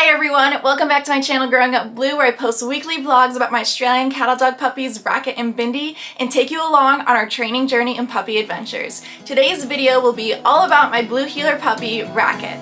Hi everyone, welcome back to my channel Growing Up Blue, where I post weekly vlogs about my Australian cattle dog puppies Rocket and Bindi and take you along on our training journey and puppy adventures. Today's video will be all about my blue heeler puppy Rocket.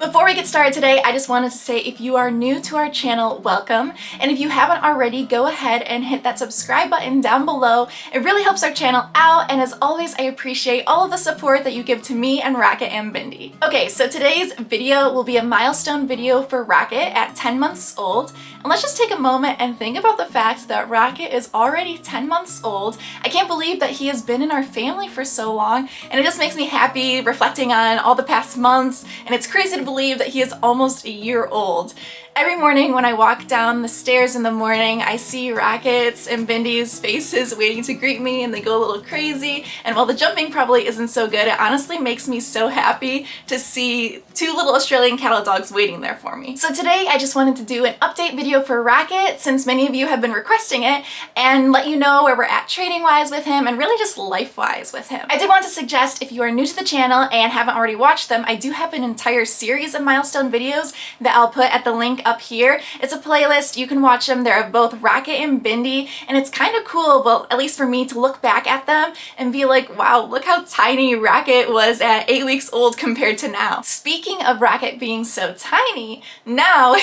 Before we get started today, I just wanted to say if you are new to our channel, welcome. And if you haven't already, go ahead and hit that subscribe button down below. It really helps our channel out, and as always, I appreciate all of the support that you give to me and Rocket and Bindi. Okay, so today's video will be a milestone video for Rocket at 10 months old. And let's just take a moment and think about the fact that Rocket is already 10 months old. I can't believe that he has been in our family for so long, and it just makes me happy reflecting on all the past months, and it's crazy to believe that he is almost a year old. Every morning when I walk down the stairs in the morning, I see Rocket's and Bindi's faces waiting to greet me, and they go a little crazy. And while the jumping probably isn't so good, it honestly makes me so happy to see two little Australian cattle dogs waiting there for me. So today I just wanted to do an update video for Rocket, since many of you have been requesting it, and let you know where we're at training-wise with him and really just life-wise with him. I did want to suggest, if you are new to the channel and haven't already watched them, I do have an entire series of milestone videos that I'll put at the link up here. It's a playlist. You can watch them. They're of both Rocket and Bindi, and it's kind of cool, well, at least for me, to look back at them and be like, wow, look how tiny Rocket was at 8 weeks old compared to now. Speaking of Rocket being so tiny, now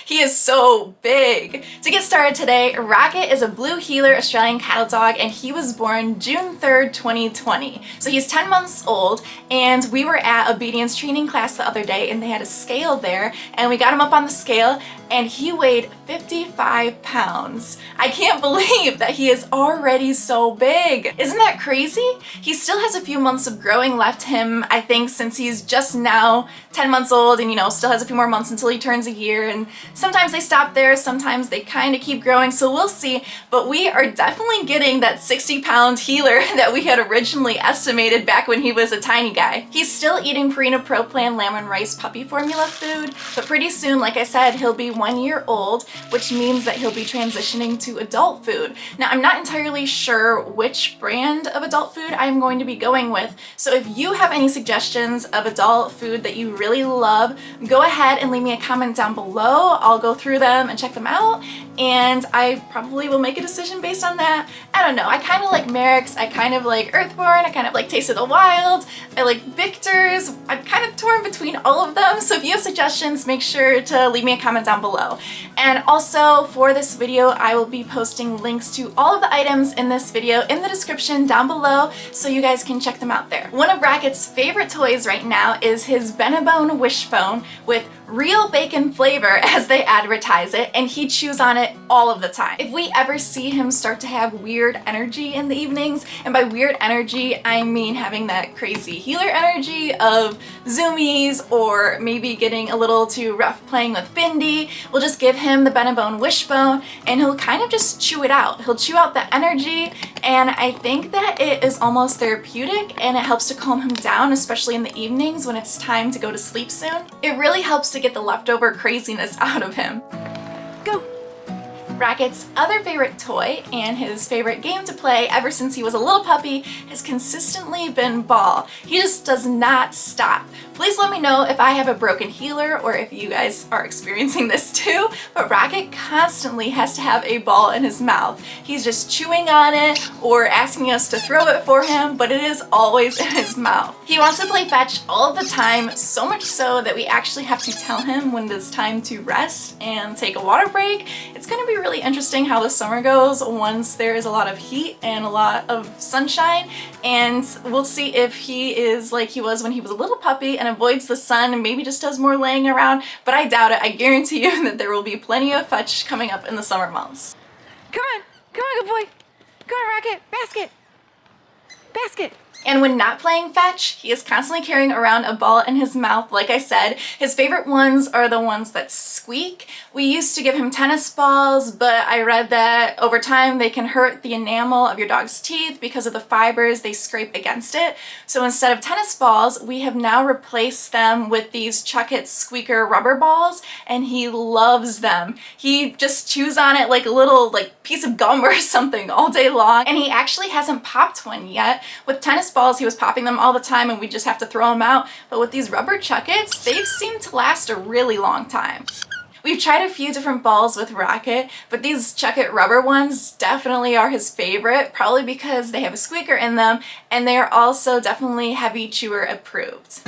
he is so big. To get started today, Rocket is a blue heeler Australian cattle dog, and he was born June 3rd, 2020. So he's 10 months old, and we were at obedience training class the other day, and they had a scale there, and we got him up on the scale, and he weighed 55 pounds. I can't believe that he is already so big. Isn't that crazy? He still has a few months of growing left him, I think, since he's just now 10 months old, and still has a few more months until he turns a year, and sometimes they stop there, sometimes they kind of keep growing, so we'll see. But we are definitely getting that 60-pound heeler that we had originally estimated back when he was a tiny guy. He's still eating Purina Pro Plan lamb and rice puppy formula food, but pretty soon, like I said, he'll be 1 year old, which means that he'll be transitioning to adult food. Now, I'm not entirely sure which brand of adult food I'm going to be going with, so if you have any suggestions of adult food that you really love, go ahead and leave me a comment down below. I'll go through them and check them out, and I probably will make a decision based on that. I don't know, I kind of like Merrick's, I kind of like Earthborn, I kind of like Taste of the Wild, I like Victor's. I'm kind of torn between all of them, so if you have suggestions, make sure to leave me a comment down below. And also, for this video, I will be posting links to all of the items in this video in the description down below, so you guys can check them out there. One of Rocket's favorite toys right now is his Benebone Wishbone with real bacon flavor, as they advertise it, and he chews on it all of the time. If we ever see him start to have weird energy in the evenings, and by weird energy I mean having that crazy heeler energy of zoomies, or maybe getting a little too rough playing with Bindi, we'll just give him the Benebone Wishbone and he'll kind of just chew it out. He'll chew out the energy, and I think that it is almost therapeutic, and it helps to calm him down, especially in the evenings when it's time to go to sleep soon. It really helps to get the leftover craziness out of him. Go! Rocket's other favorite toy and his favorite game to play ever since he was a little puppy has consistently been ball. He just does not stop. Please let me know if I have a broken heeler or if you guys are experiencing this too, but Rocket constantly has to have a ball in his mouth. He's just chewing on it or asking us to throw it for him, but it is always in his mouth. He wants to play fetch all of the time, so much so that we actually have to tell him when it's time to rest and take a water break. It's going to be really interesting how the summer goes once there is a lot of heat and a lot of sunshine, and we'll see if he is like he was when he was a little puppy and avoids the sun and maybe just does more laying around, but I doubt it. I guarantee you that there will be plenty of fetch coming up in the summer months. Come on, good boy. Come on, Rocket, basket, basket. And when not playing fetch, he is constantly carrying around a ball in his mouth. Like I said, his favorite ones are the ones that squeak. We used to give him tennis balls, but I read that over time they can hurt the enamel of your dog's teeth because of the fibers they scrape against it. So instead of tennis balls, we have now replaced them with these Chuck It Squeaker rubber balls, and he loves them. He just chews on it like a little piece of gum or something all day long, and he actually hasn't popped one yet. With tennis nurse balls, he was popping them all the time and we just have to throw them out. But with these rubber Chuckits, they've seemed to last a really long time. We've tried a few different balls with Rocket, but these Chuckit rubber ones definitely are his favorite, probably because they have a squeaker in them, and they are also definitely heavy chewer approved.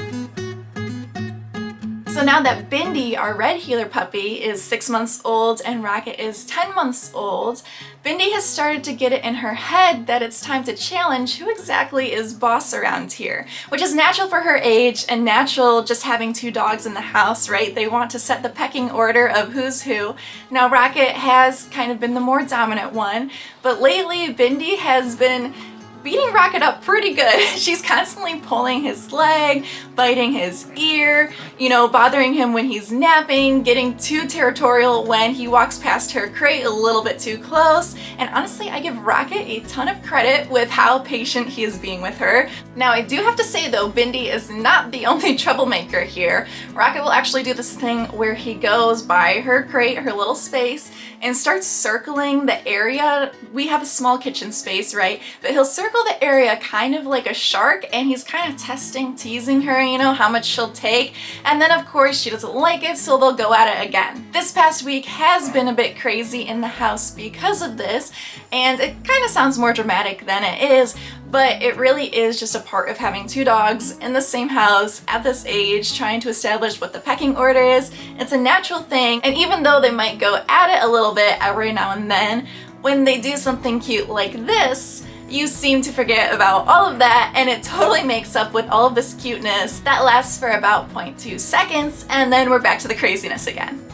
So now that Bindi, our red heeler puppy, is 6 months old and Rocket is 10 months old, Bindi has started to get it in her head that it's time to challenge who exactly is boss around here, which is natural for her age and natural just having 2 dogs in the house, right? They want to set the pecking order of who's who. Now Rocket has kind of been the more dominant one, but lately Bindi has been beating Rocket up pretty good. She's constantly pulling his leg, biting his ear, you know, bothering him when he's napping, getting too territorial when he walks past her crate a little bit too close. And honestly, I give Rocket a ton of credit with how patient he is being with her. Now, I do have to say though, Bindi is not the only troublemaker here. Rocket will actually do this thing where he goes by her crate, her little space, and starts circling the area. We have a small kitchen space, right? But he'll circle the area kind of like a shark, and he's kind of testing, teasing her, you know, how much she'll take. And then of course she doesn't like it, so they'll go at it again. This past week has been a bit crazy in the house because of this, and it kind of sounds more dramatic than it is, but it really is just a part of having 2 dogs in the same house at this age, trying to establish what the pecking order is. It's a natural thing, and even though they might go at it a little bit every now and then, when they do something cute like this, you seem to forget about all of that, and it totally makes up with all of this cuteness that lasts for about 0.2 seconds, and then we're back to the craziness again.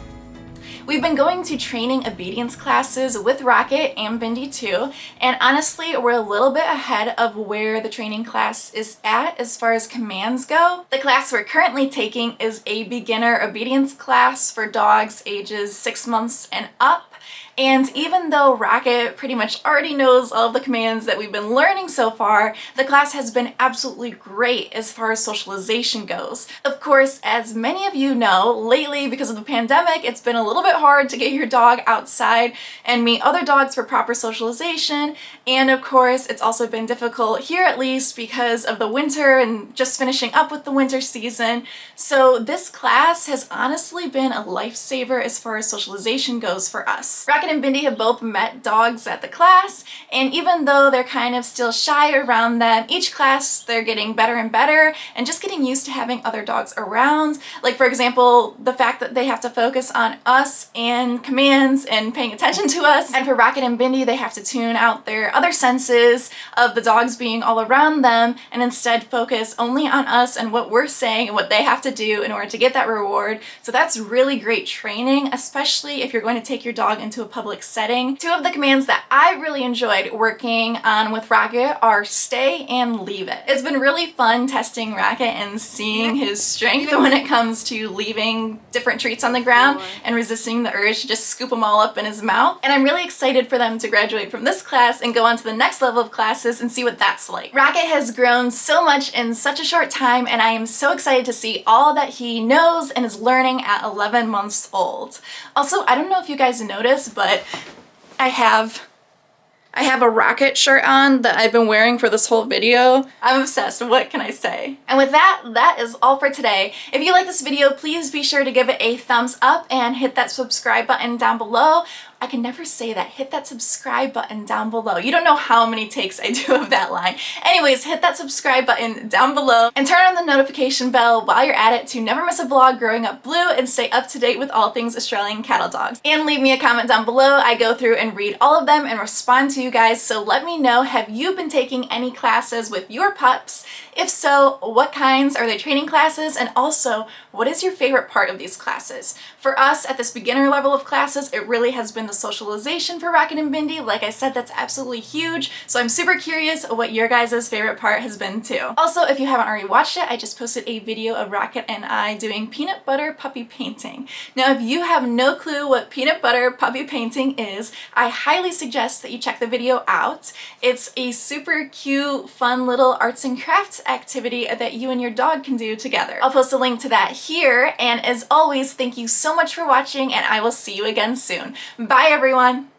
We've been going to training obedience classes with Rocket and Bindi too, and honestly, we're a little bit ahead of where the training class is at as far as commands go. The class we're currently taking is a beginner obedience class for dogs ages 6 months and up. And even though Rocket pretty much already knows all of the commands that we've been learning so far, the class has been absolutely great as far as socialization goes. Of course, as many of you know, lately because of the pandemic, it's been a little bit hard to get your dog outside and meet other dogs for proper socialization. And of course, it's also been difficult here at least because of the winter and just finishing up with the winter season. So this class has honestly been a lifesaver as far as socialization goes for us. Rocket and Bindi have both met dogs at the class, and even though they're kind of still shy around them, each class they're getting better and better and just getting used to having other dogs around. Like for example, the fact that they have to focus on us and commands and paying attention to us. And for Rocket and Bindi, they have to tune out their other senses of the dogs being all around them and instead focus only on us and what we're saying and what they have to do in order to get that reward. So that's really great training, especially if you're going to take your dog into a public setting. 2 of the commands that I really enjoyed working on with Rocket are stay and leave it. It's been really fun testing Rocket and seeing his strength when it comes to leaving different treats on the ground and resisting the urge to just scoop them all up in his mouth. And I'm really excited for them to graduate from this class and go on to the next level of classes and see what that's like. Rocket has grown so much in such a short time, and I am so excited to see all that he knows and is learning at 11 months old. Also, I don't know if you guys noticed, but I have a Rocket shirt on that I've been wearing for this whole video. I'm obsessed, what can I say? And with that, that is all for today. If you like this video, please be sure to give it a thumbs up and hit that subscribe button down below. I can never say that. Hit that subscribe button down below. You don't know how many takes I do of that line. Anyways, hit that subscribe button down below and turn on the notification bell while you're at it to never miss a vlog growing up blue and stay up to date with all things Australian cattle dogs. And leave me a comment down below. I go through and read all of them and respond to you guys, so let me know, have you been taking any classes with your pups? If so, what kinds? Are they training classes? And also, what is your favorite part of these classes? For us at this beginner level of classes, it really has been the socialization for Rocket and Bindi. Like I said, that's absolutely huge. So I'm super curious what your guys' favorite part has been too. Also, if you haven't already watched it, I just posted a video of Rocket and I doing peanut butter puppy painting. Now, if you have no clue what peanut butter puppy painting is, I highly suggest that you check the video out. It's a super cute, fun little arts and crafts activity that you and your dog can do together. I'll post a link to that here, and as always, thank you so much for watching, and I will see you again soon. Bye everyone!